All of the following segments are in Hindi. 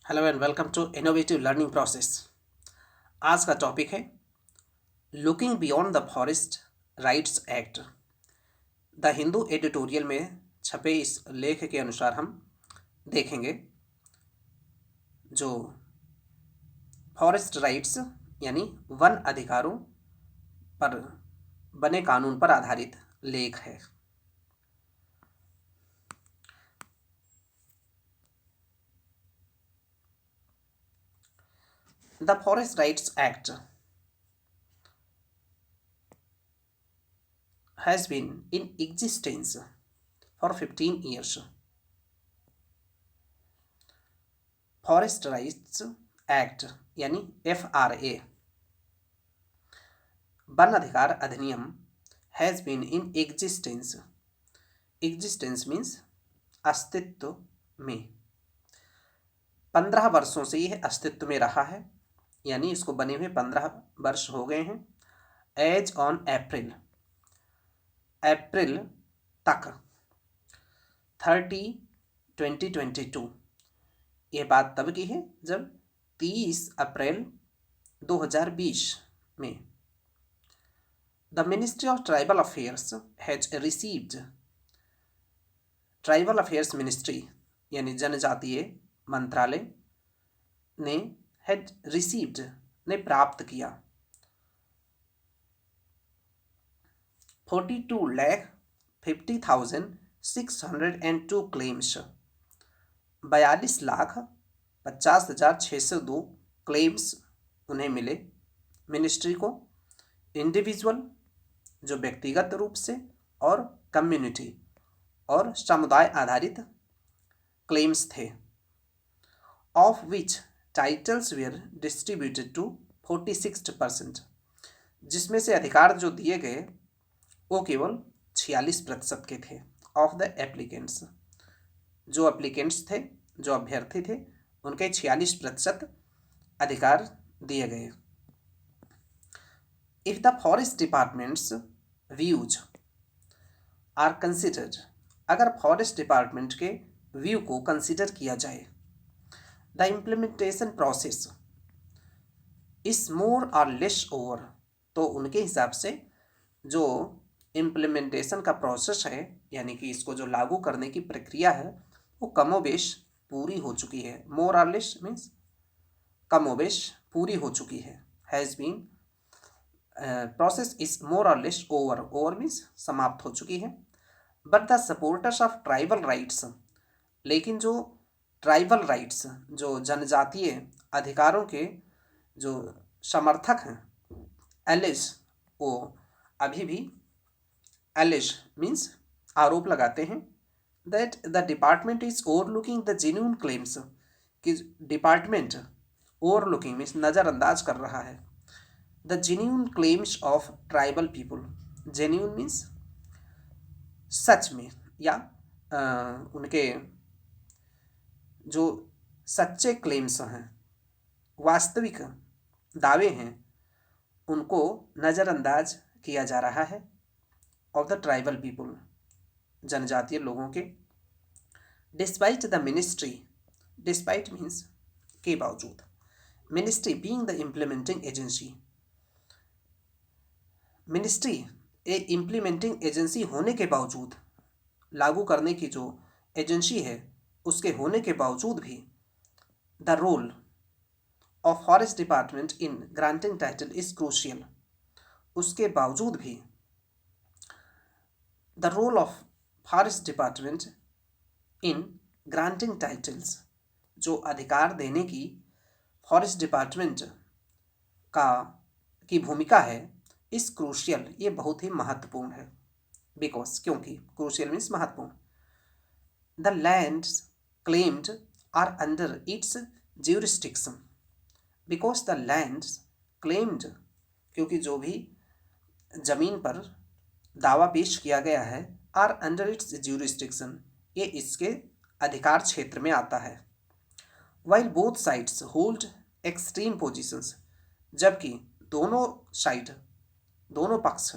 Hello and welcome to innovative learning process. आज का टॉपिक है looking beyond the forest rights act. The Hindu editorial में छपे इस लेख के अनुसार हम देखेंगे जो फॉरेस्ट राइट्स यानी वन अधिकारों पर बने कानून पर आधारित लेख है। The forest rights act has been in existence for 15 years. Forest rights act यानी FRA वन अधिकार अधिनियम has been in existence. Existence means अस्तित्व में। 15 वर्षों से यह अस्तित्व में रहा है, यानी इसको बने हुए 15 वर्ष हो गए हैं। एज ऑन अप्रैल तक 2022। यह बात तब की है जब 30 अप्रैल 2020 में the ministry of tribal affairs has received. Tribal affairs ministry यानी जनजातीय मंत्रालय ने हैड रिसीव्ड ने प्राप्त किया 42,50,602 क्लेम्स। 42,50,602 क्लेम्स उन्हें मिले मिनिस्ट्री को। इंडिविजुअल जो व्यक्तिगत रूप से और कम्युनिटी और समुदाय आधारित क्लेम्स थे। Of which titles were distributed to 46%। जिसमें से अधिकार जो दिए गए वो केवल 46% के थे। ऑफ द एप्लीकेंट्स जो एप्लीकेंट्स थे, जो अभ्यर्थी थे, उनके 46% अधिकार दिए गए। If the forest departments views are considered, अगर फॉरेस्ट डिपार्टमेंट के व्यू को कंसिडर किया जाए, the implementation process is more और लेस ओवर, तो उनके हिसाब से जो इम्प्लीमेंटेशन का प्रोसेस है यानी कि इसको जो लागू करने की प्रक्रिया है वो कमोबेश पूरी हो चुकी है। मोर और लेस मीन्स कमोबेश पूरी हो चुकी है। Has been process is more और लेस ओवर, ओवर मीन्स समाप्त हो चुकी है। But the supporters of tribal rights, लेकिन जो ट्राइबल राइट्स जो जनजातीय अधिकारों के जो समर्थक हैं, एलिज, वो अभी भी एलिज मीन्स आरोप लगाते हैं that the department is overlooking the genuine claims, कि डिपार्टमेंट ओवरलुकिंग मीन्स नज़रअंदाज कर रहा है the genuine claims of tribal people. Genuine means सच में या उनके जो सच्चे क्लेम्स हैं, वास्तविक दावे हैं, उनको नज़रअंदाज किया जा रहा है ऑफ द ट्राइबल पीपल, जनजातीय लोगों के। Despite the ministry, despite means के बावजूद, ministry being the implementing agency, ministry A implementing agency होने के बावजूद, लागू करने की जो एजेंसी है उसके होने के बावजूद भी, the role of forest department in granting title is crucial, उसके बावजूद भी the role of forest department in granting titles, जो अधिकार देने की फॉरेस्ट डिपार्टमेंट का की भूमिका है, इस क्रूशियल, ये बहुत ही महत्वपूर्ण है। बिकॉज क्योंकि क्रूशियल मीन्स महत्वपूर्ण। The lands claimed are under its jurisdiction, because the lands claimed, क्योंकि जो भी जमीन पर दावा पेश किया गया है, आर अंडर इट्स ज्यूरिस्डिक्शन, ये इसके अधिकार क्षेत्र में आता है। While both sides hold extreme positions, जबकि दोनों साइड, दोनों पक्ष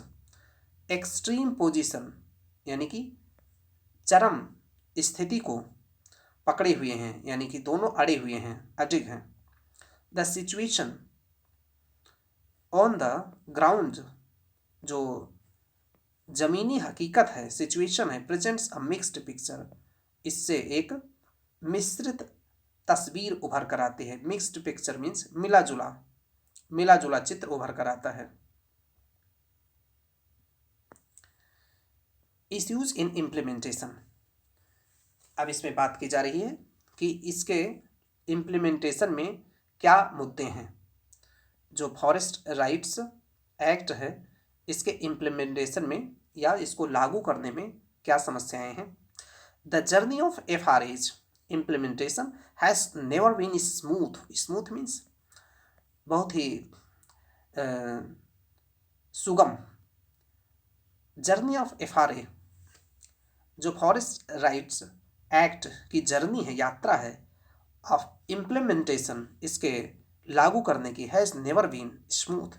एक्सट्रीम पोजीशन यानी कि चरम स्थिति को पकड़े हुए हैं, यानी कि दोनों अड़े हुए हैं, अडिग हैं। The situation on the ground, जो जमीनी हकीकत है, सिचुएशन है, प्रेजेंट्स अ मिक्स्ड पिक्चर, इससे एक मिश्रित तस्वीर उभर कर आती है। मिक्स्ड पिक्चर मीन्स मिला जुला चित्र उभर कर आता है। इश्यूज इन इम्प्लीमेंटेशन, अब इसमें बात की जा रही है कि इसके इम्प्लीमेंटेशन में क्या मुद्दे हैं। जो फॉरेस्ट राइट्स एक्ट है, इसके इम्प्लीमेंटेशन में या इसको लागू करने में क्या समस्याएं हैं। The journey of FRA's implementation has never been smooth. Smooth means बहुत ही सुगम। जर्नी ऑफ FRA, जो फॉरेस्ट राइट्स एक्ट की जर्नी है, यात्रा है, ऑफ इम्प्लीमेंटेशन, इसके लागू करने की, हैज़ नेवर बीन स्मूथ,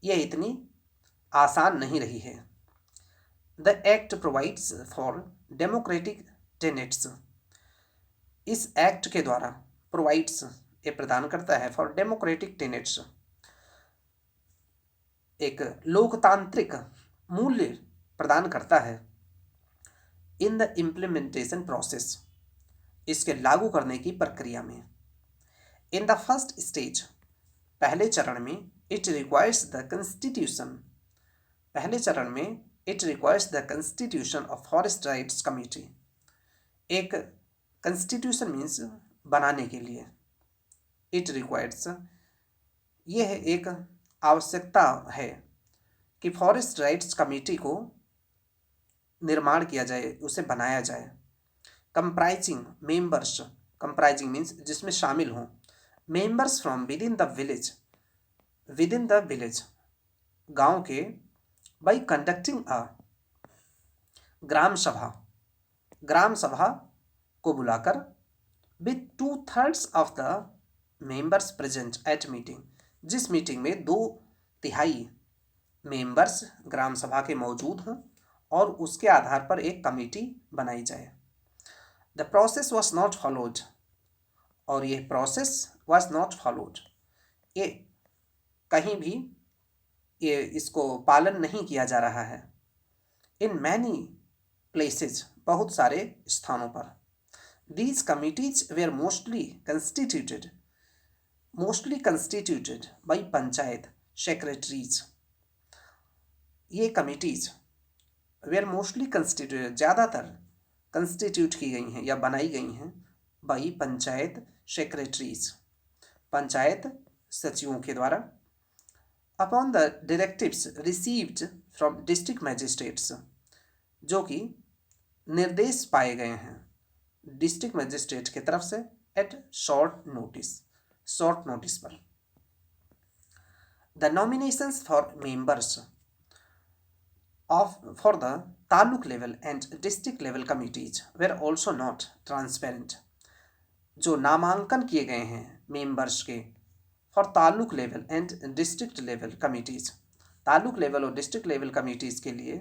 यह इतनी आसान नहीं रही है। The act provides for democratic tenets, इस एक्ट के द्वारा प्रोवाइड्स, ये प्रदान करता है, फॉर डेमोक्रेटिक टेनेट्स, एक लोकतांत्रिक मूल्य प्रदान करता है। इन द इम्प्लीमेंटेशन प्रोसेस, इसके लागू करने की प्रक्रिया में। इन द फर्स्ट स्टेज, पहले चरण में, इट रिक्वायर्स द कंस्टिट्यूशन, पहले चरण में it requires the constitution of forest rights committee, एक कंस्टिट्यूशन मीन्स बनाने के लिए, इट रिक्वायर्स, यह एक आवश्यकता है कि फॉरेस्ट राइट्स कमेटी को निर्माण किया जाए, उसे बनाया जाए। कंप्राइजिंग मेंबर्स, कंप्राइजिंग मीन्स जिसमें शामिल हों, members from with in the village, गांव के, बाई कंडक्टिंग अ ग्राम सभा को बुलाकर, with 2/3 of the members present at meeting, जिस मीटिंग में 2/3 मेंबर्स ग्राम सभा के मौजूद हों और उसके आधार पर एक कमेटी बनाई जाए। The process was not followed, और ये प्रोसेस वॉज नॉट फॉलोड, ये कहीं भी ये इसको पालन नहीं किया जा रहा है। इन मैनी प्लेसेज, बहुत सारे स्थानों पर। These committees were mostly constituted by panchayat secretaries, ये कमिटीज वेर मोस्टली कंस्टिट्यूटेड, ज़्यादातर कंस्टिट्यूट की गई हैं या बनाई गई हैं, बाई पंचायत सेक्रेटरीज, पंचायत सचिवों के द्वारा। Upon the directives received from district magistrates, जो कि निर्देश पाए गए हैं डिस्ट्रिक्ट मैजिस्ट्रेट की तरफ से, एट शॉर्ट नोटिस पर। The nominations for members for the taluk level and district level committees were also not transparent, जो नामांकन किए गए हैं मेंबर्स के for taluk level and district level committees, taluk level और डिस्ट्रिक्ट लेवल कमिटीज़ के लिए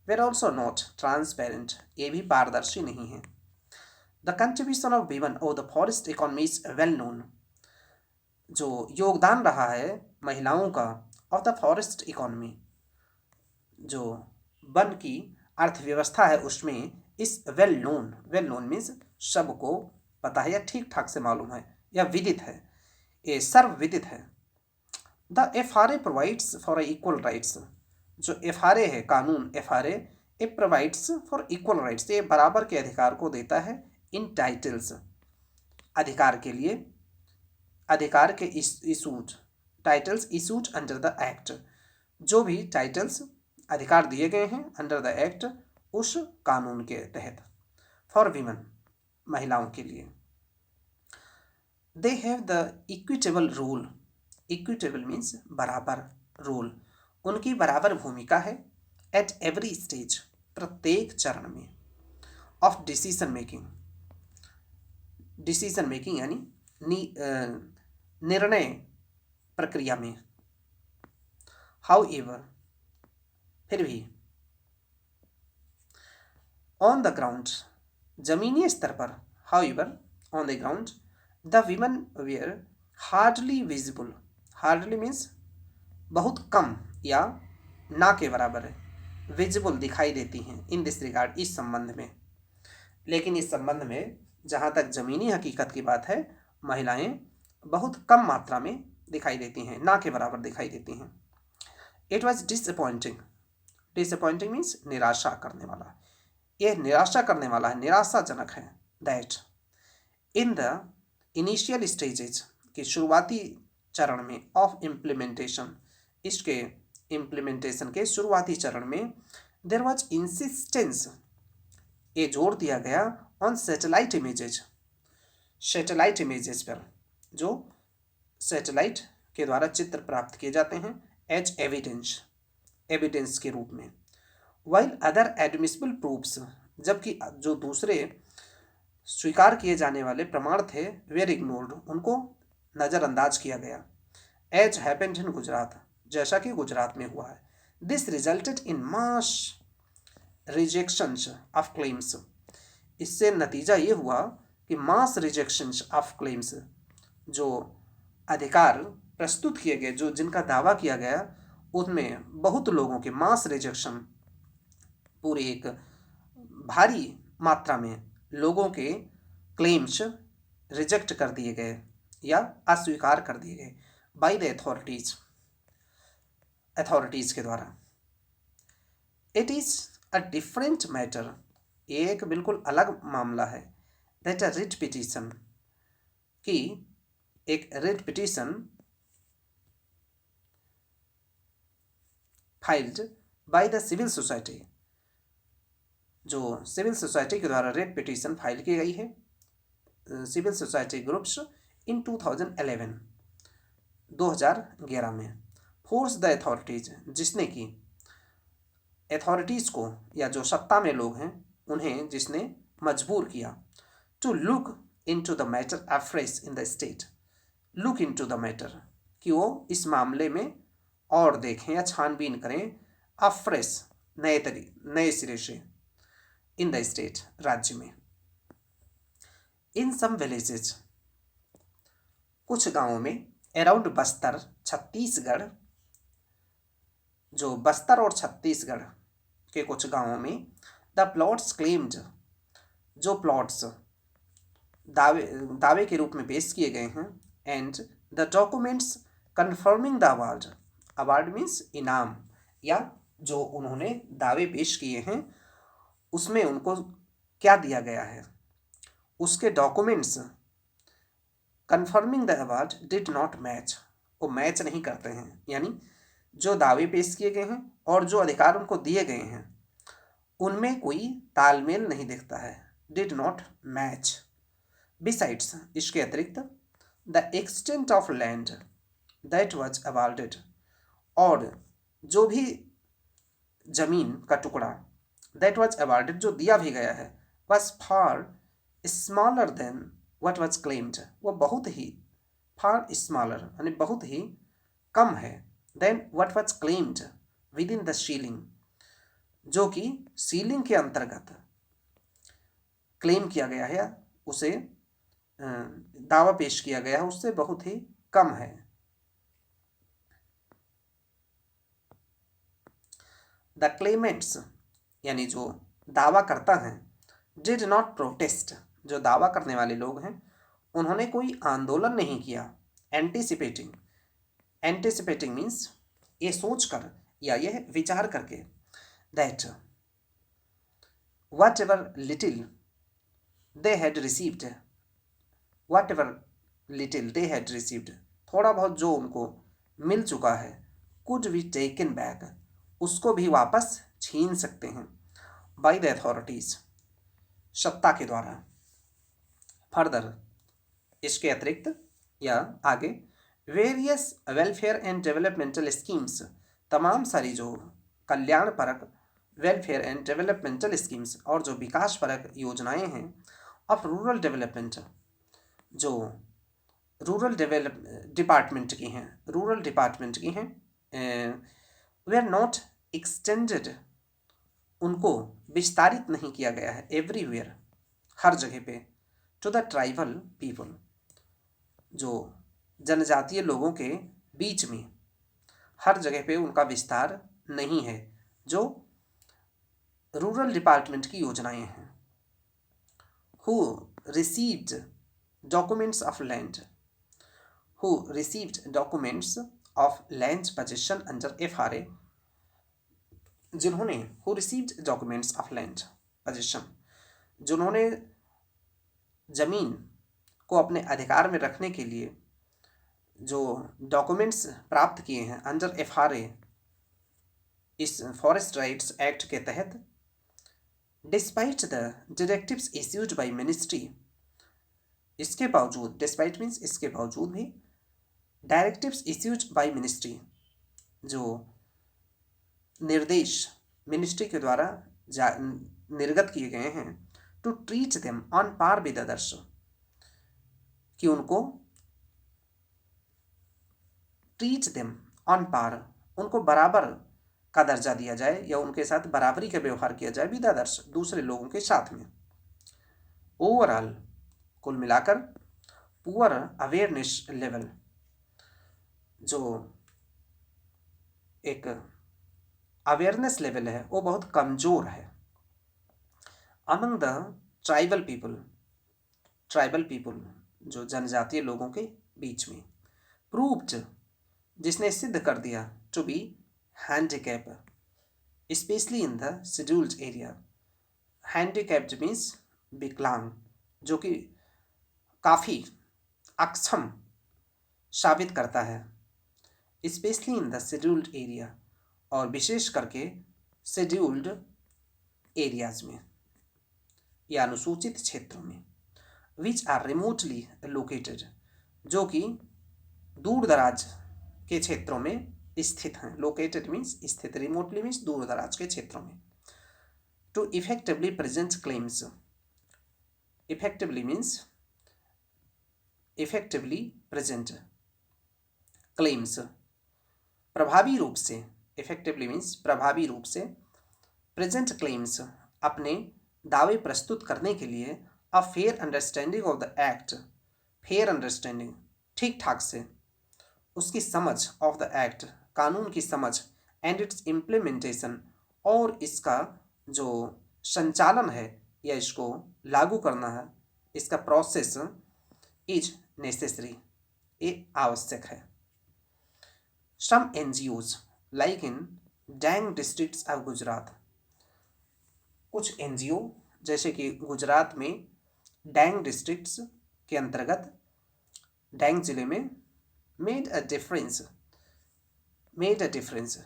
वेर ऑल्सो नॉट ट्रांसपेरेंट, ये भी पारदर्शी नहीं है। द कंट्रीब्यूशन ऑफ वीमेन और the forest economy is well known, जो योगदान रहा है महिलाओं का ऑफ द फॉरेस्ट इकोनॉमी, जो वन की अर्थव्यवस्था है उसमें, इस वेल नोन मीन्स सबको पता है या ठीक ठाक से मालूम है या विदित है, ये सर्वविदित है। The FRA provides for equal rights, जो FRA है, कानून FRA, A provides for equal rights, ये बराबर के अधिकार को देता है। इन टाइटल्स, अधिकार के लिए, अधिकार के issues, titles issues under the act, जो भी टाइटल्स अधिकार दिए गए हैं अंडर द एक्ट, उस कानून के तहत। फॉर वीमेन, महिलाओं के लिए। They have the equitable rule, equitable means बराबर, रूल, उनकी बराबर भूमिका है। एट एवरी स्टेज, प्रत्येक चरण में। ऑफ डिसीजन मेकिंग यानी निर्णय प्रक्रिया में। हाउएवर, फिर भी। ऑन द ग्राउंड, जमीनी स्तर पर। However, on the ground. The women were hardly visible. Hardly means बहुत कम या ना के बराबर है, विजिबल दिखाई देती हैं इन दिस रिगार्ड इस संबंध में। लेकिन इस संबंध में जहाँ तक ज़मीनी हकीकत की बात है, महिलाएं बहुत कम मात्रा में दिखाई देती हैं, ना के बराबर दिखाई देती हैं। It was disappointing. Disappointing means निराशा करने वाला, यह निराशा करने वाला है, निराशाजनक है। That in the initial stages के शुरुआती चरण में ऑफ इम्प्लीमेंटेशन, इसके इम्प्लीमेंटेशन के शुरुआती चरण में देर वॉज इंसिस्टेंस, ये जोर दिया गया on satellite images, satellite images पर, जो सैटेलाइट के द्वारा चित्र प्राप्त किए जाते हैं एज एविडेंस, एविडेंस के रूप में। वाइल अदर एडमिसिबल प्रूफ्स, जबकि जो दूसरे स्वीकार किए जाने वाले प्रमाण थे वेर इग्नोर्ड, उनको नज़रअंदाज किया गया। एज हैपेंड इन गुजरात, जैसा कि गुजरात में हुआ है। This resulted in mass rejections of claims, इससे नतीजा ये हुआ कि मास रिजेक्शंस ऑफ क्लेम्स, जो अधिकार प्रस्तुत किए गए, जो जिनका दावा किया गया, उसमें बहुत लोगों के मास रिजेक्शन, पूरे एक भारी मात्रा में लोगों के क्लेम्स रिजेक्ट कर दिए गए या अस्वीकार कर दिए गए बाय द अथॉरिटीज़ के द्वारा। It is a different matter, एक बिल्कुल अलग मामला है, दैट अ रिट पिटीशन, कि एक writ petition filed by the civil society, जो सिविल सोसाइटी के द्वारा रिट पिटीशन फाइल की गई है, सिविल सोसाइटी ग्रुप्स इन 2011 में, फोर्स द अथॉरिटीज, जिसने कि अथॉरिटीज़ को या जो सत्ता में लोग हैं उन्हें जिसने मजबूर किया, to look into the matter afresh in the state, look into the matter, कि वो इस मामले में और देखें या छानबीन करें, अफ्रेश नए सिरे से, इन द स्टेट राज्य में। इन सम विलेजेज, कुछ गांवों में, अराउंड बस्तर छत्तीसगढ़, जो बस्तर और छत्तीसगढ़ के कुछ गांवों में, द प्लॉट्स क्लेम्ड, जो प्लॉट्स दावे के रूप में पेश किए गए हैं, and the documents confirming the award, award means इनाम, या जो उन्होंने दावे पेश किए हैं उसमें उनको क्या दिया गया है, उसके documents confirming the award did not match, वो मैच नहीं करते हैं, यानी जो दावे पेश किए गए हैं और जो अधिकार उनको दिए गए हैं उनमें कोई तालमेल नहीं दिखता है, डिड नॉट मैच। बिसाइड्स, इसके अतिरिक्त, the extent of land that was awarded, और जो भी जमीन का टुकड़ा दैट वाज अवार्डेड, जो दिया भी गया है, was far smaller than what was claimed, वो बहुत ही, फार स्मॉलर यानी बहुत ही कम है, than what was claimed within the ceiling, जो कि सीलिंग के अंतर्गत क्लेम किया गया है, उसे दावा पेश किया गया है, उससे बहुत ही कम है। द क्लेमेंट्स, यानी जो दावा करता है, डिड नॉट प्रोटेस्ट, जो दावा करने वाले लोग हैं उन्होंने कोई आंदोलन नहीं किया। एंटीसिपेटिंग, एंटीसिपेटिंग मीन्स ये सोचकर या यह विचार करके, that what ever little they had received, what ever little they had received, थोड़ा बहुत जो उनको मिल चुका है, कुड बी टेकन बैक, उसको भी वापस छीन सकते हैं, बाय द अथॉरिटीज़, सत्ता के द्वारा। फर्दर, इसके अतिरिक्त या आगे, various welfare and developmental schemes, तमाम सारी जो कल्याणपरक वेलफेयर एंड डेवलपमेंटल स्कीम्स और जो विकासपरक योजनाएं हैं ऑफ रूरल डेवलपमेंट, जो रूरल डिपार्टमेंट की हैं, रूरल डिपार्टमेंट की हैं, वे आर नॉट एक्सटेंडेड, उनको विस्तारित नहीं किया गया है, एवरीवेयर, हर जगह पे, टू द ट्राइबल पीपल, जो जनजातीय लोगों के बीच में हर जगह पे उनका विस्तार नहीं है, जो रूरल डिपार्टमेंट की योजनाएं हैं। Who received documents of land, who received documents of land position under FRA, जिन्होंने who received documents of land position, जिन्होंने जमीन को अपने अधिकार में रखने के लिए जो डॉक्यूमेंट्स प्राप्त किए हैं अंडर FRA, इस फॉरेस्ट राइट्स एक्ट के तहत, despite the directives issued by ministry, इसके बावजूद, डिस्पाइट मीन्स इसके बावजूद भी, डायरेक्टिव्स इश्यूड बाय मिनिस्ट्री, जो निर्देश मिनिस्ट्री के द्वारा निर्गत किए गए हैं, to treat them on par with others, कि उनको ट्रीट देम ऑन पार, उनको बराबर का दर्जा दिया जाए या उनके साथ बराबरी का व्यवहार किया जाए, विद अदर्स, दूसरे लोगों के साथ में। ओवरऑल, कुल मिलाकर, पुअर अवेयरनेस लेवल, जो एक अवेयरनेस लेवल है वो बहुत कमजोर है अमंग द ट्राइबल पीपल, जो जनजातीय लोगों के बीच में। प्रूव्ड, जिसने सिद्ध कर दिया, to be handicap, specially in the scheduled area. Handicapped means विकलांग, जो कि काफ़ी अक्षम साबित करता है, specially in the scheduled area, और विशेष करके शेड्यूल्ड एरियाज में या अनुसूचित क्षेत्रों में, विच आर रिमोटली लोकेटेड, जो कि दूर दराज के क्षेत्रों में स्थित हैं। लोकेटेड मीन्स स्थित, रिमोटली मीन्स दूर दराज के क्षेत्रों में। To effectively present claims, effectively means effectively present claims, प्रभावी रूप से, इफेक्टिवली मीन्स प्रभावी रूप से, प्रेजेंट क्लेम्स, अपने दावे प्रस्तुत करने के लिए, a fair understanding of the act, fair understanding, ठीक ठाक से उसकी समझ, ऑफ द एक्ट, कानून की समझ, एंड इट्स इम्प्लीमेंटेशन, और इसका जो संचालन है या इसको लागू करना है, इसका प्रोसेस, इज नेसेसरी, ये आवश्यक है। सम NGOs like in dang districts of Gujarat, कुछ NGO जैसे कि गुजरात में डैंग डिस्ट्रिक्ट्स के अंतर्गत डैंग जिले में मेड अ डिफरेंस,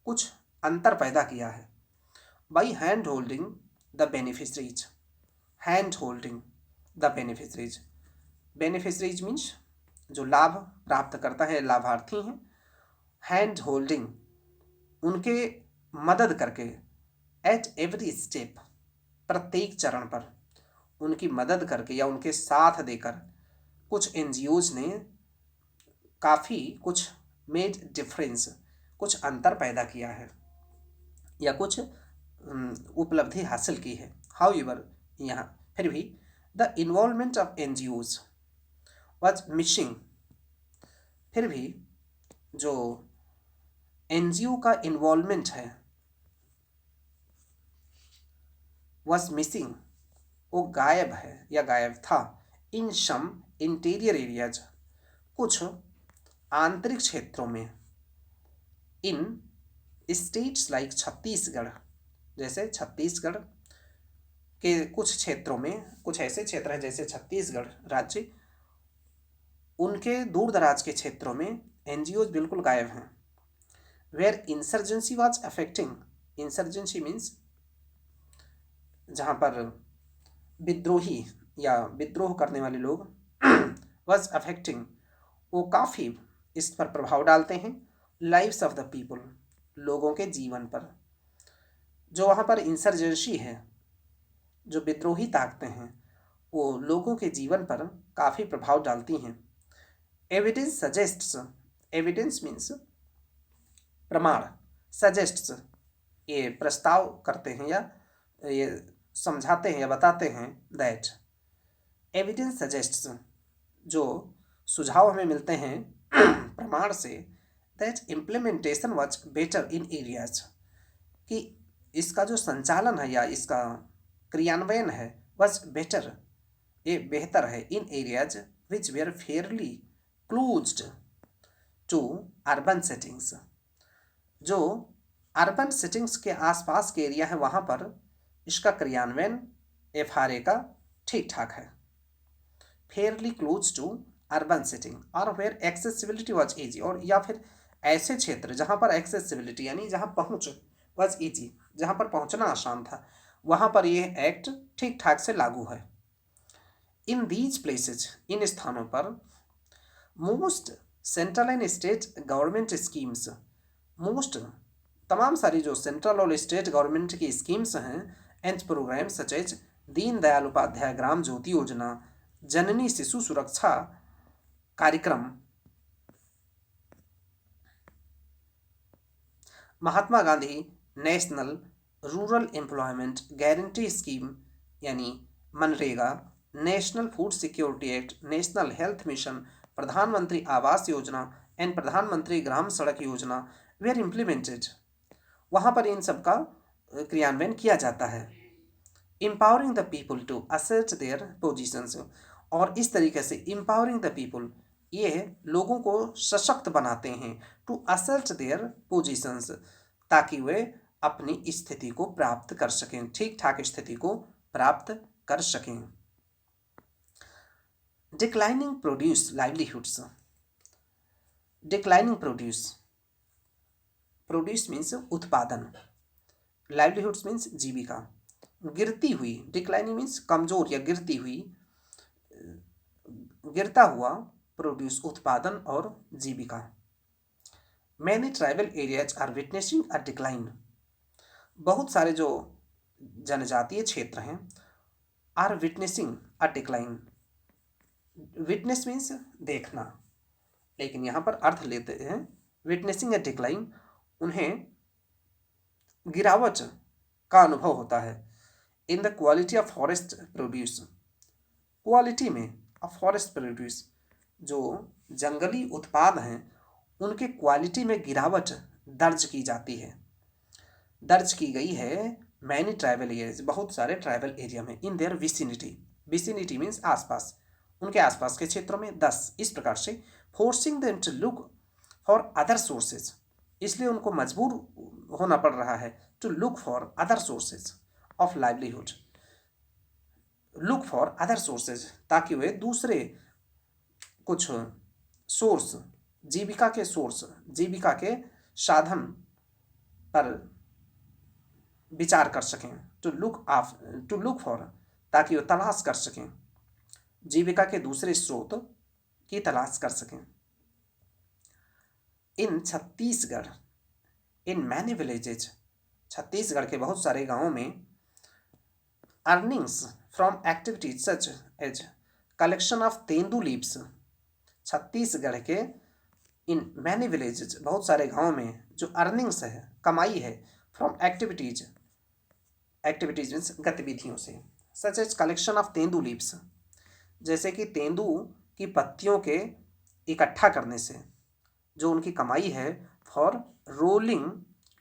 कुछ अंतर पैदा किया है, by hand holding the beneficiaries, hand holding the beneficiaries, beneficiaries means जो लाभ प्राप्त करता है, लाभार्थी हैं, हैंड होल्डिंग, उनके मदद करके, एट एवरी स्टेप, प्रत्येक चरण पर उनकी मदद करके या उनके साथ देकर कुछ NGOs ने काफ़ी कुछ मेड डिफरेंस, कुछ अंतर पैदा किया है या कुछ उपलब्धि हासिल की है। हाउएवर, यहाँ फिर भी, the involvement of NGOs was missing, फिर भी जो NGO का इन्वॉल्वमेंट है वाज मिसिंग, वो गायब है या गायब था, इन सम इंटीरियर एरियाज, कुछ आंतरिक क्षेत्रों में, इन स्टेट्स लाइक छत्तीसगढ़, जैसे छत्तीसगढ़ के कुछ क्षेत्रों में, कुछ ऐसे क्षेत्र हैं जैसे छत्तीसगढ़ राज्य, उनके दूर दराज के क्षेत्रों में NGOs बिल्कुल गायब हैं। Where insurgency was affecting, insurgency means जहाँ पर विद्रोही या विद्रोह करने वाले लोग, वाज अफेक्टिंग, वो काफ़ी इस पर प्रभाव डालते हैं, लाइव्स ऑफ द पीपल, लोगों के जीवन पर। जो वहाँ पर इंसर्जेंसी है, जो विद्रोही ताकतें हैं, वो लोगों के जीवन पर काफ़ी प्रभाव डालती हैं। एविडेंस सजेस्ट्स, एविडेंस मीन्स प्रमाण, सजेस्ट्स, ये प्रस्ताव करते हैं या ये समझाते हैं या बताते हैं, दैट एविडेंस सजेस्ट्स, जो सुझाव हमें मिलते हैं प्रमाण से, that implementation was better in areas, कि इसका जो संचालन है या इसका क्रियान्वयन है वॉज बेटर, ये बेहतर है, in areas which were fairly closed to urban settings, जो अर्बन सेटिंग्स के आसपास के एरिया है वहाँ पर इसका क्रियान्वयन FRA का ठीक ठाक है। Fairly close to urban setting और वेयर एक्सेसिबिलिटी वॉज ईजी, और या फिर ऐसे क्षेत्र जहाँ पर एक्सेसिबिलिटी यानी जहाँ पहुँच वॉज ईजी, जहाँ पर पहुँचना आसान था, वहाँ पर यह एक्ट ठीक ठाक से लागू है। इन दीज प्लेसेज, इन स्थानों पर most central and state government schemes, most तमाम सारी जो सेंट्रल और स्टेट गवर्नमेंट की स्कीम्स हैं and programme such as Deendayal Upadhyaya Gram Jyoti Yojana, Janani Shishu Suraksha Karyakram, Mahatma Gandhi national rural employment guarantee scheme यानी मनरेगा, national food security act, national health mission, Pradhan Mantri Awas योजना एंड प्रधानमंत्री ग्राम सड़क योजना वेयर इम्प्लीमेंटेड, वहाँ पर इन सब का क्रियान्वयन किया जाता है। Empowering the people to assert their positions, और इस तरीके से एम्पावरिंग द पीपल, ये लोगों को सशक्त बनाते हैं, टू असर्ट देयर पोजिशंस, ताकि वे अपनी स्थिति को प्राप्त कर सकें, ठीक ठाक स्थिति को प्राप्त कर सकें। Declining produce livelihoods, declining produce, produce means उत्पादन, लाइवलीहुड्स मीन्स जीविका, गिरती हुई, डिक्लाइनिंग मीन्स कमजोर या गिरती हुई, गिरता हुआ, प्रोड्यूस उत्पादन और जीविका। Many tribal areas are witnessing a decline, बहुत सारे जो जनजातीय क्षेत्र हैं, are witnessing a decline, witness means देखना, लेकिन यहाँ पर अर्थ लेते हैं विटनेसिंग अ डिक्लाइन, उन्हें गिरावट का अनुभव होता है। In the quality of forest produce, quality में ऑफ फॉरेस्ट प्रोड्यूस, जो जंगली उत्पाद हैं उनके क्वालिटी में गिरावट दर्ज की जाती है, दर्ज की गई है मैनी ट्राइबल एरियाज, बहुत सारे ट्राइबल एरिया में, in their vicinity, vicinity means आसपास, उनके आसपास के क्षेत्रों में 10, इस प्रकार से forcing them to look for other sources, इसलिए उनको मजबूर होना पड़ रहा है to look for other sources of livelihood, look for other sources, ताकि वे दूसरे कुछ सोर्स, जीविका के सोर्स, जीविका के साधन पर विचार कर सकें, टू लुक फॉर, ताकि वो तलाश कर सकें, जीविका के दूसरे स्रोत की तलाश कर सकें। In Chhattisgarh, in many villages, Chhattisgarh के बहुत सारे गांवों में, earnings from activities such as collection of tendu leaves, Chhattisgarh के इन मैनी विलेजेज, बहुत सारे गांवों में जो अर्निंग्स है, कमाई है, फ्रॉम एक्टिविटीज, एक्टिविटीज मीन्स गतिविधियों से, such as collection of tendu leaves, जैसे कि तेंदू की पत्तियों के इकट्ठा करने से जो उनकी कमाई है, फॉर रोलिंग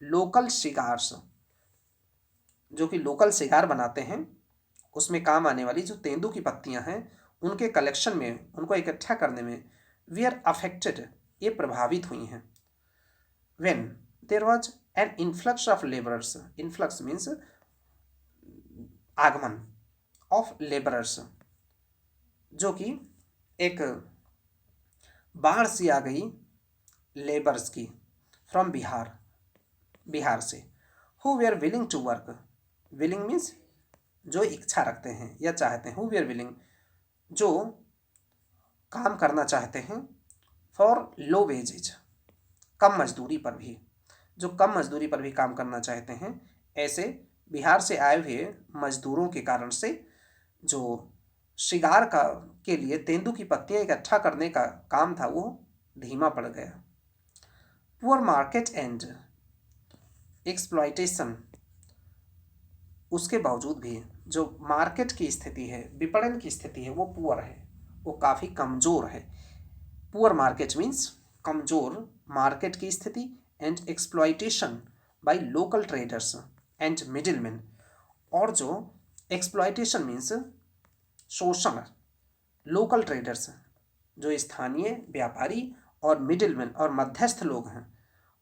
लोकल सिगार्स, जो कि लोकल सिगार बनाते हैं उसमें काम आने वाली जो तेंदू की पत्तियां हैं उनके कलेक्शन में, उनको इकट्ठा करने में, वी आर अफेक्टेड, ये प्रभावित हुई हैं। When there was an influx of labourers, influx means आगमन, ऑफ लेबरर्स, जो कि एक बाढ़ सी आ गई लेबर्स की, फ्रॉम बिहार, बिहार से, हु वे are willing to work, willing means जो इच्छा रखते हैं या चाहते हैं, हु वे आर विलिंग, जो काम करना चाहते हैं, फॉर लो वेजेज, कम मजदूरी पर भी, जो कम मजदूरी पर भी काम करना चाहते हैं, ऐसे बिहार से आए हुए मजदूरों के कारण से जो शिकार का के लिए तेंदू की पत्तियां इकट्ठा करने का काम था वो धीमा पड़ गया। पुअर मार्केट एंड एक्सप्लॉयटेशन, उसके बावजूद भी जो मार्केट की स्थिति है, विपणन की स्थिति है, वो पुअर है, वो काफ़ी कमज़ोर है। पुअर मार्केट मीन्स कमज़ोर मार्केट की स्थिति and exploitation by local traders and middleman. और जो एक्सप्लॉइटेशन मीन्स शोषण, लोकल ट्रेडर्स जो स्थानीय व्यापारी और मिडिलमैन और मध्यस्थ लोग हैं,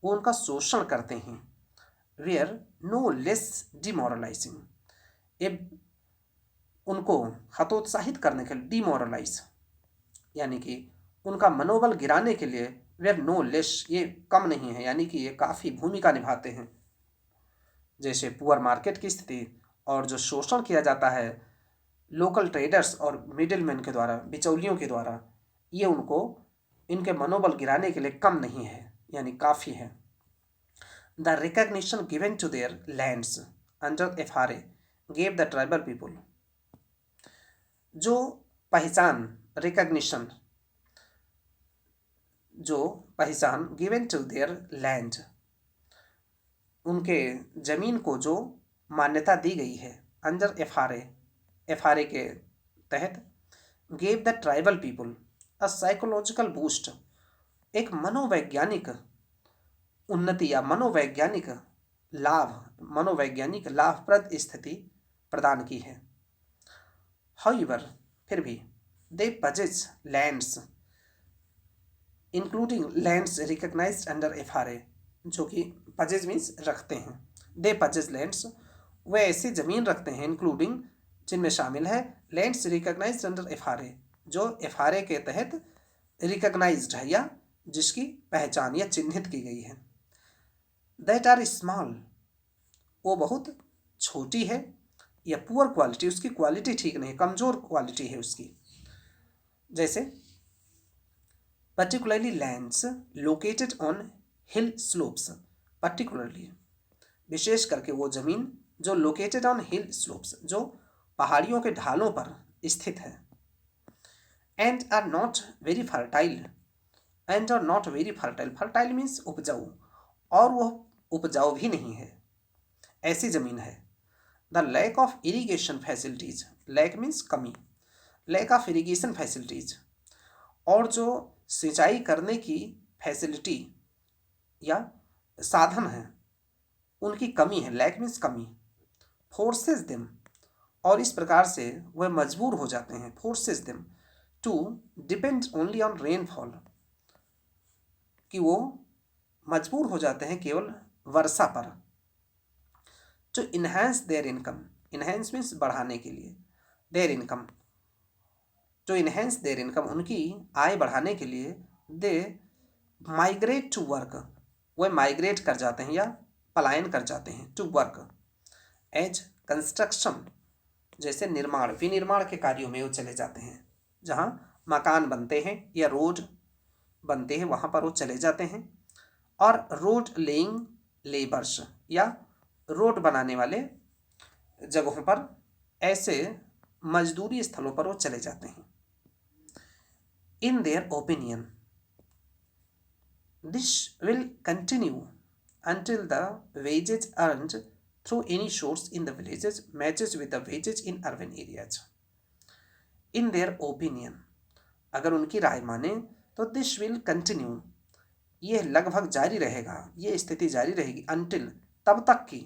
वो उनका शोषण करते हैं। वेयर नो लेस डिमोरलाइजिंग, ये उनको हतोत्साहित करने के लिए, डिमोरलाइज यानी कि उनका मनोबल गिराने के लिए, वेयर नो लेस ये कम नहीं है, यानी कि ये काफ़ी भूमिका निभाते हैं। जैसे पुअर मार्केट की स्थिति और जो शोषण किया जाता है लोकल ट्रेडर्स और मिडिलमैन के द्वारा, बिचौलियों के द्वारा, ये उनको इनके मनोबल गिराने के लिए कम नहीं है, यानी काफ़ी है। The recognition given to their lands under FRA gave the tribal people, जो पहचान, रिकग्निशन, जो पहचान गिवन टू देयर लैंड, उनके ज़मीन को जो मान्यता दी गई है अंडर FRA के तहत, gave the tribal people a psychological boost, एक मनोवैज्ञानिक उन्नति या मनोवैज्ञानिक लाभप्रद स्थिति प्रदान की है। हाउएवर, फिर भी, they possess lands including lands recognised under FRA, जो कि पजेज मीन्स रखते हैं, दे पजेज लैंड्स, वे ऐसी ज़मीन रखते हैं इंक्लूडिंग जिनमें शामिल है लैंड्स रिकग्नाइज्ड अंडर FRA, जो FRA के तहत रिकग्नाइज्ड है या जिसकी पहचान या चिन्हित की गई है। दैट आर स्मॉल, वो बहुत छोटी है, या पुअर क्वालिटी, उसकी क्वालिटी ठीक नहीं, कमज़ोर क्वालिटी है उसकी। जैसे particularly lands located on hill slopes, particularly विशेष करके वो ज़मीन जो लोकेटेड ऑन हिल स्लोप्स, जो पहाड़ियों के ढालों पर स्थित है। And are not very fertile, and are not very fertile, fertile means उपजाऊ, और वह उपजाऊ भी नहीं है, ऐसी ज़मीन है। The lack of irrigation facilities, lack means कमी, लैक ऑफ इरीगेशन फैसिलिटीज़, और जो सिंचाई करने की फैसिलिटी या साधन है उनकी कमी है, लैक मीन्स कमी। फोर्सेस देम, और इस प्रकार से वह मजबूर हो जाते हैं, forces them to depend only on rainfall, कि वो मजबूर हो जाते हैं केवल वर्षा पर। To enhance their income, enhance means बढ़ाने के लिए, their income, to enhance their income, उनकी आय बढ़ाने के लिए, दे माइग्रेट टू वर्क, वे माइग्रेट कर जाते हैं या पलायन कर जाते हैं, टू वर्क एज कंस्ट्रक्शन, जैसे निर्माण, विनिर्माण के कार्यों में वो चले जाते हैं, जहाँ मकान बनते हैं या रोड बनते हैं वहाँ पर वो चले जाते हैं। और रोड लेइंग लेबर्स, या रोड बनाने वाले जगहों पर, ऐसे मजदूरी स्थलों पर वो चले जाते हैं। In their opinion this will continue until the wages earned through any source in the villages matches with the wages in urban areas. In their opinion, अगर उनकी राय माने तो this will continue, ये लगभग जारी रहेगा, ये स्थिति जारी रहेगी, until, तब तक की,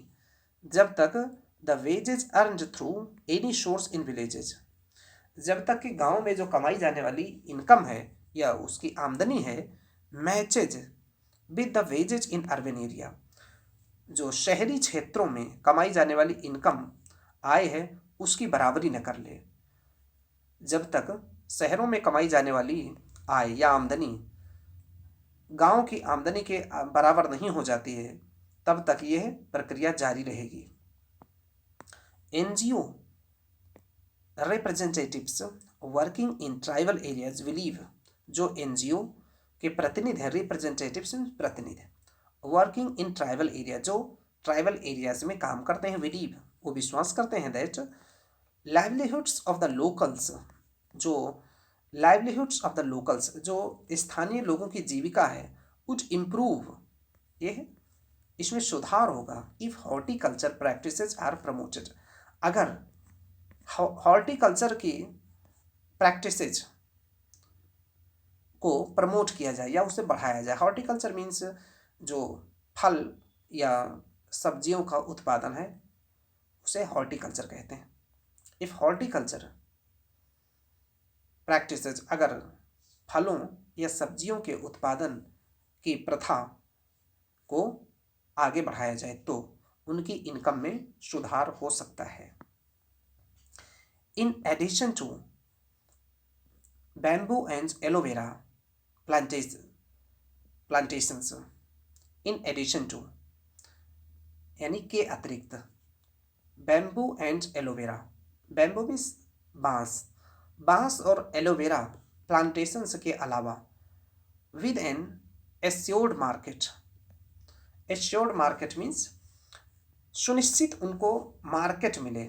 जब तक the wages earned through any source in villages, जब तक कि गांव में जो कमाई जाने वाली इनकम है या उसकी आमदनी है, matches with the wages in urban area, जो शहरी क्षेत्रों में कमाई जाने वाली इनकम आय है उसकी बराबरी न कर ले। जब तक शहरों में कमाई जाने वाली आय या आमदनी गांव की आमदनी के बराबर नहीं हो जाती है, तब तक यह प्रक्रिया जारी रहेगी। NGO representatives working in tribal areas believe, जो NGO के प्रतिनिधि हैं, रिप्रेजेंटेटिव्स प्रतिनिधि, वर्किंग इन ट्राइबल एरिया, जो ट्राइबल एरियाज में काम करते हैं, बिलीव, वो विश्वास करते हैं, that livelihoods of the locals, जो लाइवलीहुड्स ऑफ द लोकल्स, जो स्थानीय लोगों की जीविका है, वुड इम्प्रूव, ये इसमें सुधार होगा, if horticulture practices are promoted, अगर हॉर्टिकल्चर की प्रैक्टिसेज को प्रमोट किया जाए या उसे बढ़ाया जाए, हॉर्टिकल्चर मीन्स जो फल या सब्जियों का उत्पादन है उसे हॉर्टिकल्चर कहते हैं। इफ हॉर्टिकल्चर प्रैक्टिसेज, अगर फलों या सब्जियों के उत्पादन की प्रथा को आगे बढ़ाया जाए तो उनकी इनकम में सुधार हो सकता है। In addition to bamboo and aloe vera plantations, in addition to यानी के अतिरिक्त, bamboo and aloe vera, bamboo means बांस, बांस और एलोवेरा प्लांटेशंस के अलावा with an assured market, assured market means सुनिश्चित उनको मार्केट मिले,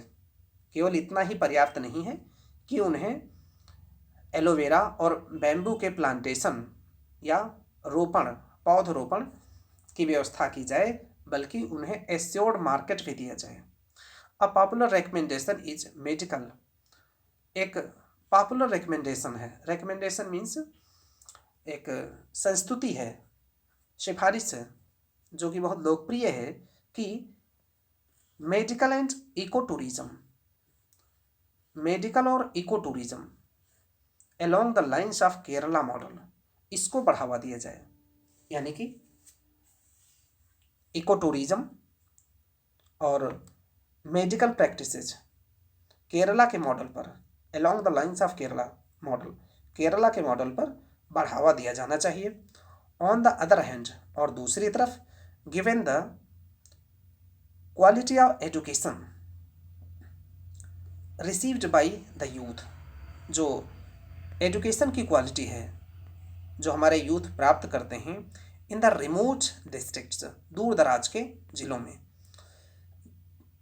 केवल इतना ही पर्याप्त नहीं है कि उन्हें एलोवेरा और बैम्बू के प्लांटेशन या रोपण, पौधरोपण की व्यवस्था की जाए, बल्कि उन्हें एश्योर्ड मार्केट भी दिया जाए। A popular recommendation is medical, एक पॉपुलर रिकमेंडेशन है, रिकमेंडेशन मीन्स एक संस्तुति है, सिफारिश है, जो कि बहुत लोकप्रिय है कि medical and eco tourism, medical और eco tourism along the lines of Kerala model, इसको बढ़ावा दिया जाए। यानी कि इको टूरिज्म और मेडिकल प्रैक्टिसेज केरला के मॉडल पर, along the lines of Kerala model, Kerala के मॉडल पर बढ़ावा दिया जाना चाहिए। ऑन द अदर हैंड, और दूसरी तरफ, given the quality of education received by the youth, जो एजुकेशन की क्वालिटी है जो हमारे यूथ प्राप्त करते हैं इन द रिमोट डिस्ट्रिक्ट्स, दूर दराज के जिलों में,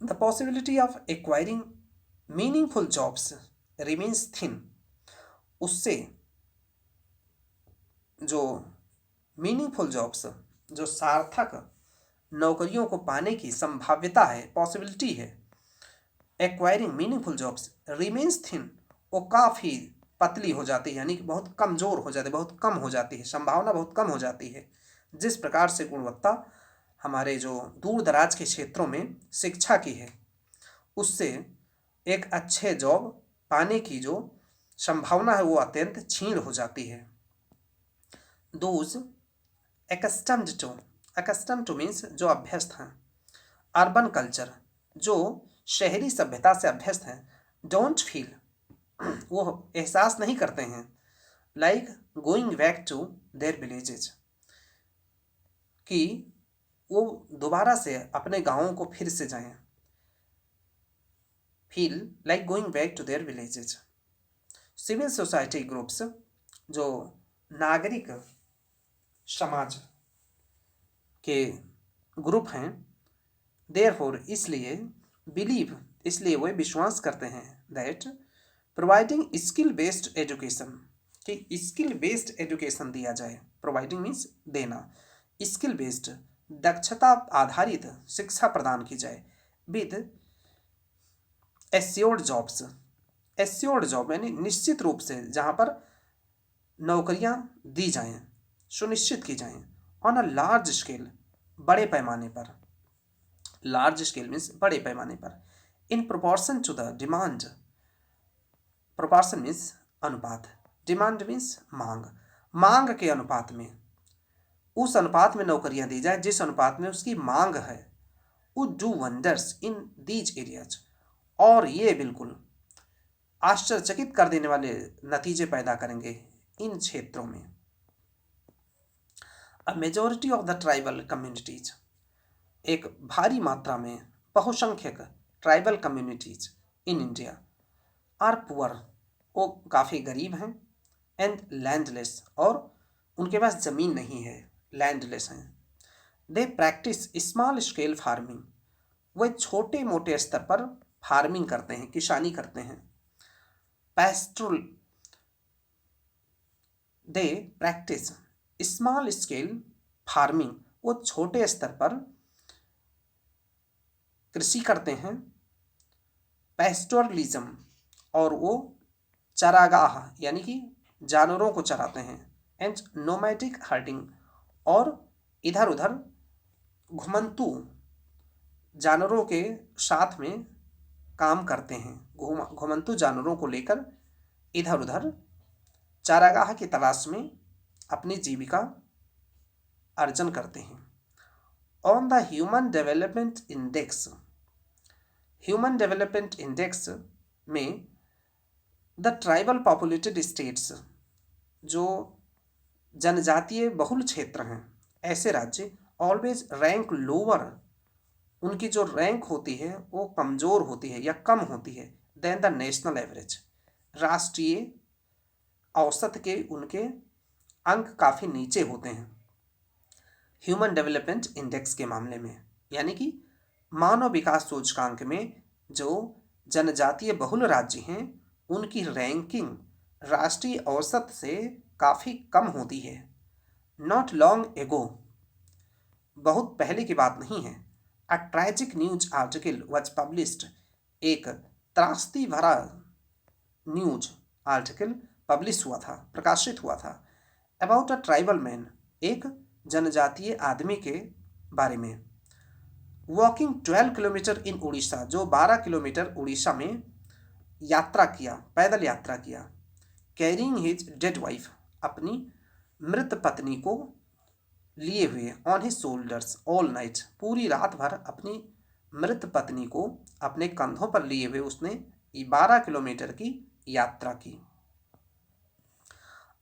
the possibility of acquiring meaningful jobs remains thin, उससे जो मीनिंगफुल जॉब्स, जो सार्थक नौकरियों को पाने की संभाव्यता है, पॉसिबिलिटी है, acquiring meaningful jobs remains thin, वो काफ़ी पतली हो जाती है, यानी कि बहुत कमज़ोर हो जाती है, बहुत कम हो जाती है, संभावना बहुत कम हो जाती है। जिस प्रकार से गुणवत्ता हमारे जो दूर दराज के क्षेत्रों में शिक्षा की है, उससे एक अच्छे जॉब पाने की जो संभावना है वो अत्यंत क्षीण हो जाती है। दोज accustomed to मीन्स जो अभ्यस्त हैं, अर्बन कल्चर जो शहरी सभ्यता से अभ्यस्त हैं, डोंट फील वो एहसास नहीं करते हैं, like going back to their villages, कि वो दोबारा से अपने गाँवों को फिर से जाएं, feel like going back to their villages. Civil society groups जो नागरिक समाज के ग्रुप हैं, देयरफॉर इसलिए, बिलीव इसलिए वे विश्वास करते हैं, that providing skill based education, कि स्किल बेस्ड एजुकेशन दिया जाए, प्रोवाइडिंग मीन्स देना, स्किल बेस्ड दक्षता आधारित शिक्षा प्रदान की जाए, with assured jobs, assured job यानी निश्चित रूप से जहाँ पर नौकरियाँ दी जाएं, सुनिश्चित की जाएं, ऑन अ लार्ज स्केल, बड़े पैमाने पर, लार्ज स्केल मीन्स बड़े पैमाने पर, in proportion to the demand, proportion means अनुपात, डिमांड मीन्स मांग, मांग के अनुपात में, उस अनुपात में नौकरियां दी जाए जिस अनुपात में उसकी मांग है, would do wonders in these areas, और ये बिल्कुल आश्चर्यचकित कर देने वाले नतीजे पैदा करेंगे इन क्षेत्रों में। A majority of the tribal communities, एक भारी मात्रा में बहुसंख्यक tribal communities in India, are poor वो काफ़ी गरीब हैं, एंड लैंडलेस और उनके पास ज़मीन नहीं है, लैंडलेस हैं, they practice small scale farming, वे छोटे मोटे स्तर पर फार्मिंग करते हैं, किसानी करते हैं, pastoral, they practice small scale farming, वो छोटे स्तर पर कृषि करते हैं, पैस्टोरलिज्म, और वो चरागाह यानी कि जानवरों को चराते हैं, एंड नोमैडिक हर्टिंग, और इधर उधर घुमंतू जानवरों के साथ में काम करते हैं, घुमंतू जानवरों को लेकर इधर उधर चारागाह की तलाश में अपनी जीविका अर्जन करते हैं। On the human development index में द ट्राइबल पॉपुलेटेड स्टेट्स, जो जनजातीय बहुल क्षेत्र हैं, ऐसे राज्य ऑलवेज रैंक लोअर, उनकी जो रैंक होती है वो कमज़ोर होती है या कम होती है, देन द नेशनल एवरेज, राष्ट्रीय औसत के उनके अंक काफ़ी नीचे होते हैं ह्यूमन डेवलपमेंट इंडेक्स के मामले में। यानी कि मानव विकास सूचकांक में जो जनजातीय बहुल राज्य हैं उनकी रैंकिंग राष्ट्रीय औसत से काफ़ी कम होती है। नॉट लॉन्ग एगो, बहुत पहले की बात नहीं है, a tragic news article was published, एक त्रासदी भरा न्यूज आर्टिकल पब्लिश हुआ था, प्रकाशित हुआ था, अबाउट अ ट्राइबल मैन, एक जनजातीय आदमी के बारे में, वॉकिंग 12 किलोमीटर इन उड़ीसा, जो 12 किलोमीटर उड़ीसा में यात्रा किया, पैदल यात्रा किया, कैरिंग हिज डेड वाइफ, अपनी मृत पत्नी को लिए हुए, on his shoulders all night, पूरी रात भर अपनी मृत पत्नी को अपने कंधों पर लिए हुए उसने 12 किलोमीटर की यात्रा की।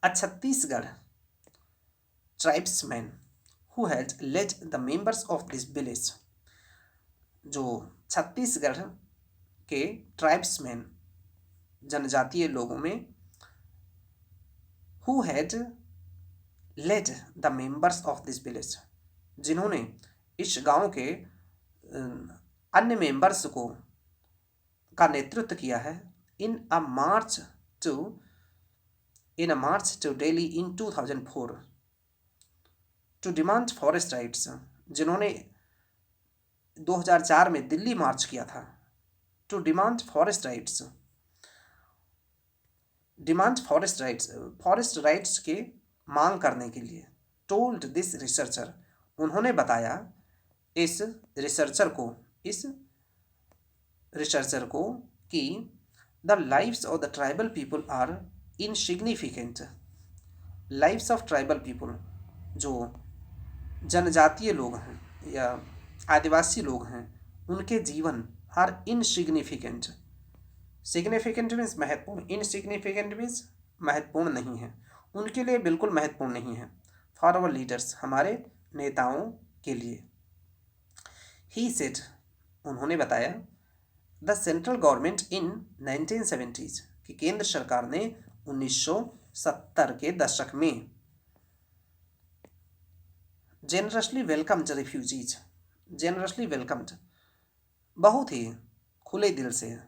A Chhattisgarh tribesman who had led the members of this village, जो छत्तीसगढ़ के ट्राइब्समैन जनजातीय लोगों में who had led the members of this village, जिन्होंने इस गांव के अन्य मेंबर्स को का नेतृत्व किया है, in a march to Delhi in 2004 to demand forest rights, जिन्होंने 2004 में दिल्ली मार्च किया था, to demand forest rights के मांग करने के लिए, told this researcher, उन्होंने बताया इस रिसर्चर को कि the lives of the tribal people are insignificant, lifes of tribal people, जो जनजातीय लोग हैं या आदिवासी लोग हैं, उनके जीवन आर इनसिग्निफिकेंट, सिग्निफिकेंट मीन्स महत्वपूर्ण, इनसिग्निफिकेंट मीन्स महत्वपूर्ण नहीं है, उनके लिए बिल्कुल महत्वपूर्ण नहीं है, फॉर आवर लीडर्स, हमारे नेताओं के लिए। ही सेड, उन्होंने बताया, the central government in 1970s, कि केंद्र सरकार ने 1970 के दशक में जेनरसली वेलकम्ड, बहुत ही खुले दिल से,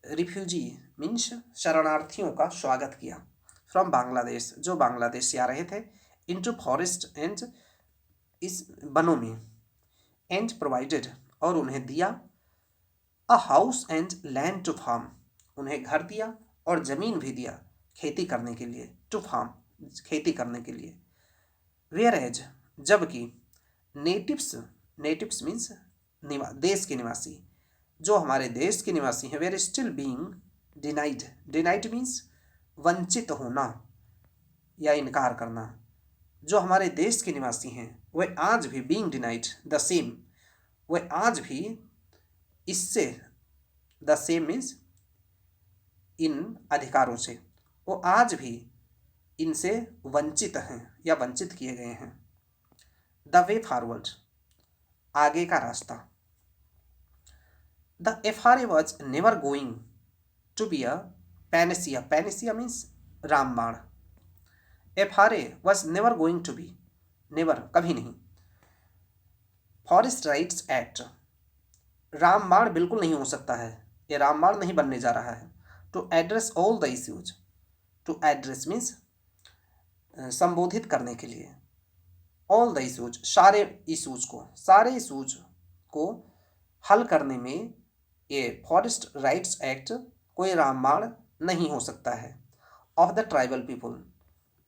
रिफ्यूजी मीन्स शरणार्थियों का स्वागत किया, फ्रॉम बांग्लादेश, जो बांग्लादेश से आ रहे थे, इनटू फॉरेस्ट एंड, इस वनों में, एंड प्रोवाइडेड, और उन्हें दिया, a house and land to farm, उन्हें घर दिया और ज़मीन भी दिया खेती करने के लिए, टू फार्म, खेती करने के लिए। वेयर एज, जबकि नेटिव्स मीन्स देश के निवासी, जो हमारे देश के निवासी हैं, were still being denied means वंचित होना या इनकार करना, जो हमारे देश के निवासी हैं वह आज भी बीइंग डिनाइड द सेम, वह आज भी इससे, द सेम मीन्स इन अधिकारों से, वो आज भी इनसे वंचित हैं या वंचित किए गए हैं। द वे फॉरवर्ड, आगे का रास्ता। The FRA was never going to be a panacea, panacea means रामबाण, FRA was never going to be, never कभी नहीं, फॉरेस्ट राइट्स एक्ट, रामबाण बिल्कुल नहीं हो सकता है, ये रामबाण नहीं बनने जा रहा है, to address all the issues, to address means संबोधित करने के लिए, ऑल द इश्यूज, सारे इश्यूज को हल करने में ये फॉरेस्ट राइट्स एक्ट कोई रामबाण नहीं हो सकता है ऑफ द ट्राइबल पीपल।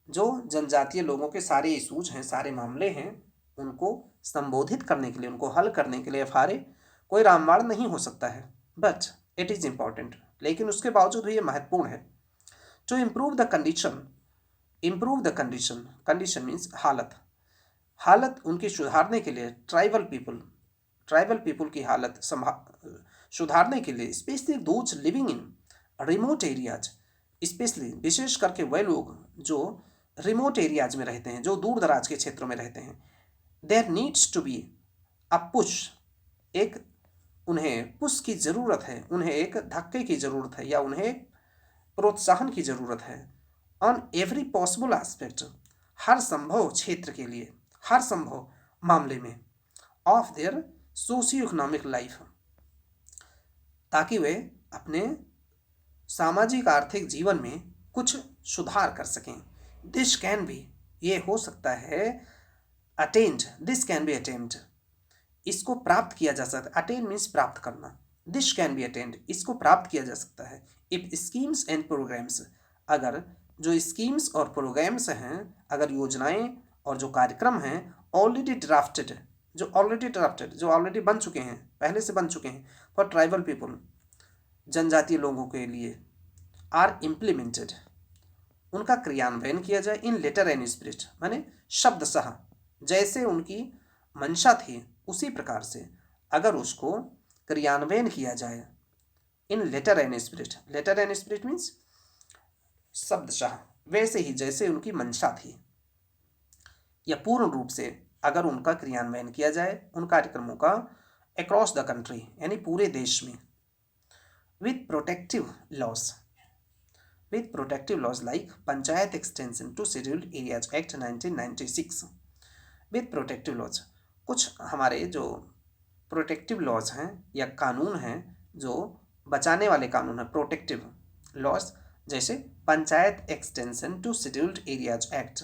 जो जनजातीय लोगों के सारे इशूज हैं, सारे मामले हैं, उनको संबोधित करने के लिए, उनको हल करने के लिए FRA कोई रामबाण नहीं हो सकता है। बट इट इज़ इम्पॉर्टेंट, लेकिन उसके बावजूद भी ये महत्वपूर्ण है। To improve the condition, condition means हालत उनकी सुधारने के लिए ट्राइबल पीपल की हालत सुधारने के लिए, specially those living in remote areas, specially विशेष करके वह लोग जो रिमोट एरियाज में रहते हैं, जो दूर दराज के क्षेत्रों में रहते हैं, there needs to be a push, एक उन्हें पुश की ज़रूरत है, उन्हें एक धक्के की ज़रूरत है या उन्हें प्रोत्साहन की ज़रूरत है ऑन एवरी पॉसिबल एस्पेक्ट, हर संभव क्षेत्र के लिए, हर संभव मामले में, of their socio economic life, ताकि वे अपने सामाजिक आर्थिक जीवन में कुछ सुधार कर सकें। दिस कैन बी, ये हो सकता है, attend, this can be attend, इसको प्राप्त किया जा सकता है। अटेन मीन्स प्राप्त करना, दिस कैन बी अटेंड, इसको प्राप्त किया जा सकता है। इफ स्कीम्स एंड प्रोग्राम्स, अगर जो स्कीम्स और प्रोग्राम्स हैं, अगर योजनाएं और जो कार्यक्रम हैं ऑलरेडी ड्राफ्टेड, जो ऑलरेडी बन चुके हैं, पहले से बन चुके हैं, फॉर ट्राइबल पीपल, जनजातीय लोगों के लिए, आर इम्प्लीमेंटेड, उनका क्रियान्वयन किया जाए इन लेटर एंड स्पिरिट, माने शब्दशः जैसे उनकी मंशा थी उसी प्रकार से अगर उसको क्रियान्वयन किया जाए इन लेटर एंड स्पिरिट मीन्स शब्दशः, वैसे ही जैसे उनकी मंशा थी, या पूर्ण रूप से अगर उनका क्रियान्वयन किया जाए उन कार्यक्रमों का अक्रॉस द कंट्री, यानी पूरे देश में, with protective laws like panchayat extension to scheduled areas act 1996, with protective laws, कुछ हमारे जो प्रोटेक्टिव लॉज हैं या कानून हैं, जो बचाने वाले कानून हैं, प्रोटेक्टिव लॉज, जैसे panchayat extension to scheduled areas act,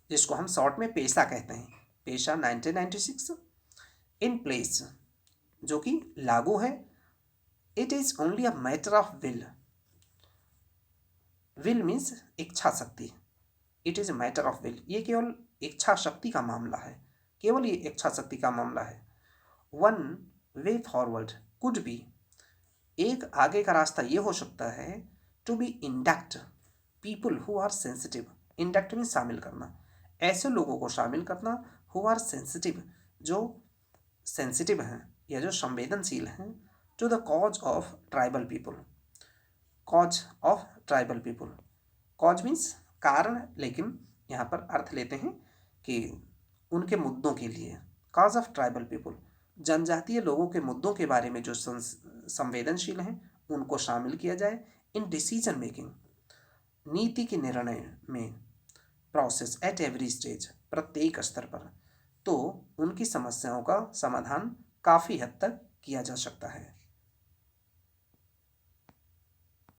जिसको हम शॉर्ट में पेशा कहते हैं, पेशा 1996, इन प्लेस, जो कि लागू है। It is only a matter of will means इच्छा शक्ति, it is a matter of will, ये केवल इच्छा शक्ति का मामला है, केवल ये इच्छा शक्ति का मामला है। One way forward could be, एक आगे का रास्ता ये हो सकता है, to be induct people who are sensitive, induct में शामिल करना, ऐसे लोगों को शामिल करना हु आर सेंसिटिव, जो सेंसिटिव हैं या जो संवेदनशील हैं, to the cause of tribal people, cause means कारण, लेकिन यहाँ पर अर्थ लेते हैं कि उनके मुद्दों के लिए, कॉज ऑफ ट्राइबल पीपल, जनजातीय लोगों के मुद्दों के बारे में जो संवेदनशील हैं उनको शामिल किया जाए इन डिसीजन मेकिंग, नीति के निर्णय में, प्रोसेस एट एवरी स्टेज, प्रत्येक स्तर पर, तो उनकी समस्याओं का समाधान काफ़ी हद तक किया जा सकता है।